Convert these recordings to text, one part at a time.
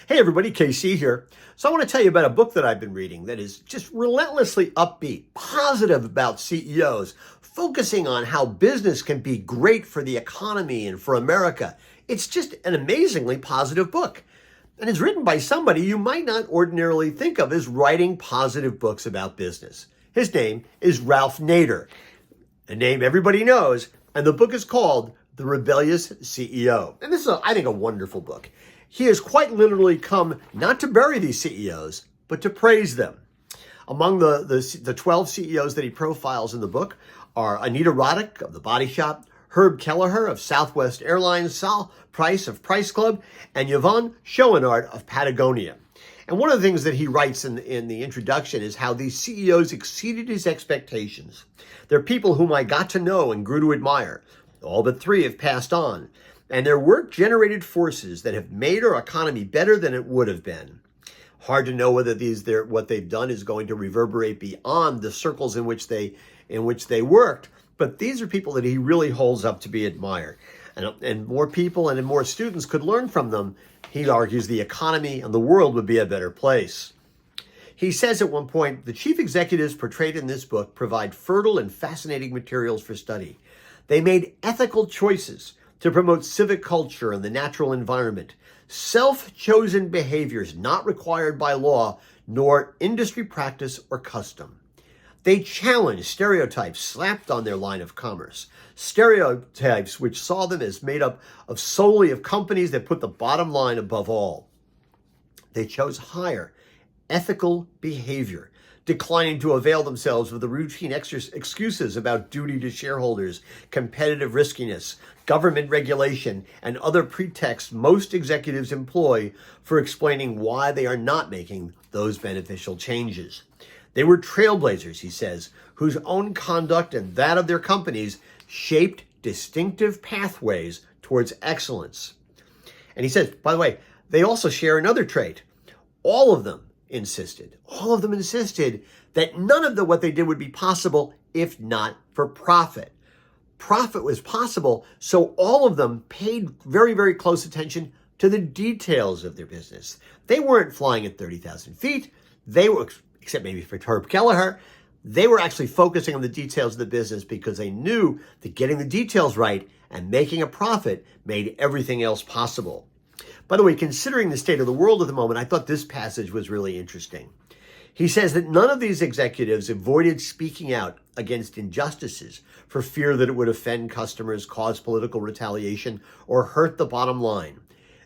Hey everybody, KC here. So I want to tell you about a book that I've been reading that is just relentlessly upbeat, positive about CEOs, focusing on how business can be great for the economy and for America. It's just an amazingly positive book. And it's written by somebody you might not ordinarily think of as writing positive books about business. His name is Ralph Nader, a name everybody knows, and the book is called The Rebellious CEO. And this is, I think, a wonderful book. He has quite literally come not to bury these CEOs, but to praise them. Among the 12 CEOs that he profiles in the book are Anita Roddick of The Body Shop, Herb Kelleher of Southwest Airlines, Sal Price of Price Club, and Yvonne Schoenhardt of Patagonia. And one of the things that he writes in the introduction is how these CEOs exceeded his expectations. They're people whom I got to know and grew to admire. All but 3 have passed on. And their work generated forces that have made our economy better than it would have been. Hard to know whether what they've done is going to reverberate beyond the circles in which they worked, but these are people that he really holds up to be admired. And more people and more students could learn from them. He argues the economy and the world would be a better place. He says at one point, the chief executives portrayed in this book provide fertile and fascinating materials for study. They made ethical choices to promote civic culture and the natural environment, self-chosen behaviors not required by law nor industry practice or custom. They challenged stereotypes slapped on their line of commerce, stereotypes which saw them as made up of solely of companies that put the bottom line above all. They chose higher ethical behavior, declining to avail themselves of the routine excuses about duty to shareholders, competitive riskiness, government regulation, and other pretexts most executives employ for explaining why they are not making those beneficial changes. They were trailblazers, he says, whose own conduct and that of their companies shaped distinctive pathways towards excellence. And he says, by the way, they also share another trait. All of them insisted that none of what they did would be possible if not for profit. Profit was possible, so all of them paid very, very close attention to the details of their business. They weren't flying at 30,000 feet. They were, except maybe for Herb Kelleher, they were actually focusing on the details of the business because they knew that getting the details right and making a profit made everything else possible. By the way, considering the state of the world at the moment, I thought this passage was really interesting. He says that none of these executives avoided speaking out against injustices for fear that it would offend customers, cause political retaliation, or hurt the bottom line.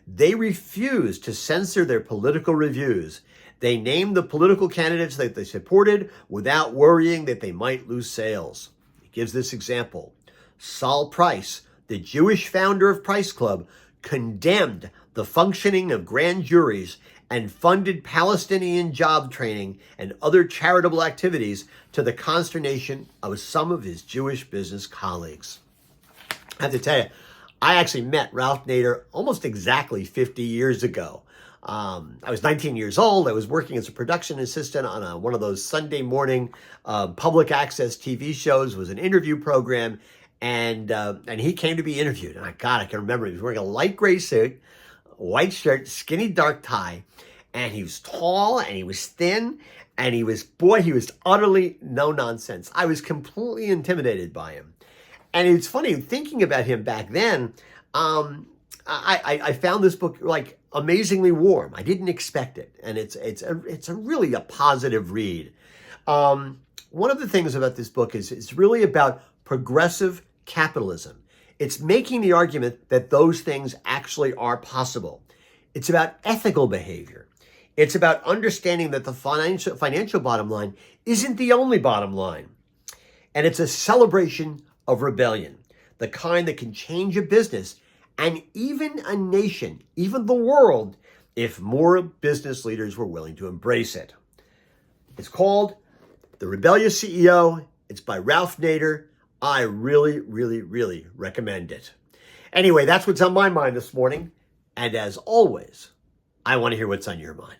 They refused to censor their political reviews. They named the political candidates that they supported without worrying that they might lose sales. He gives this example. Sal Price, the Jewish founder of Price Club, condemned the functioning of grand juries and funded Palestinian job training and other charitable activities to the consternation of some of his Jewish business colleagues. I have to tell you, I actually met Ralph Nader almost exactly 50 years ago. I was 19 years old. I was working as a production assistant on one of those Sunday morning public access TV shows. It was an interview program, and he came to be interviewed. And I can remember he was wearing a light gray suit, white shirt, skinny dark tie, and he was tall and he was thin and he was utterly no nonsense. I was completely intimidated by him. And it's funny thinking about him back then. I found this book like amazingly warm. I didn't expect it, and it's a really a positive read. One of the things about this book is it's really about progressive capitalism. It's making the argument that those things actually are possible. It's about ethical behavior. It's about understanding that the financial bottom line isn't the only bottom line. And it's a celebration of rebellion, the kind that can change a business and even a nation, even the world, if more business leaders were willing to embrace it. It's called The Rebellious CEO. It's by Ralph Nader. I really, really, really recommend it. Anyway, that's what's on my mind this morning. And as always, I want to hear what's on your mind.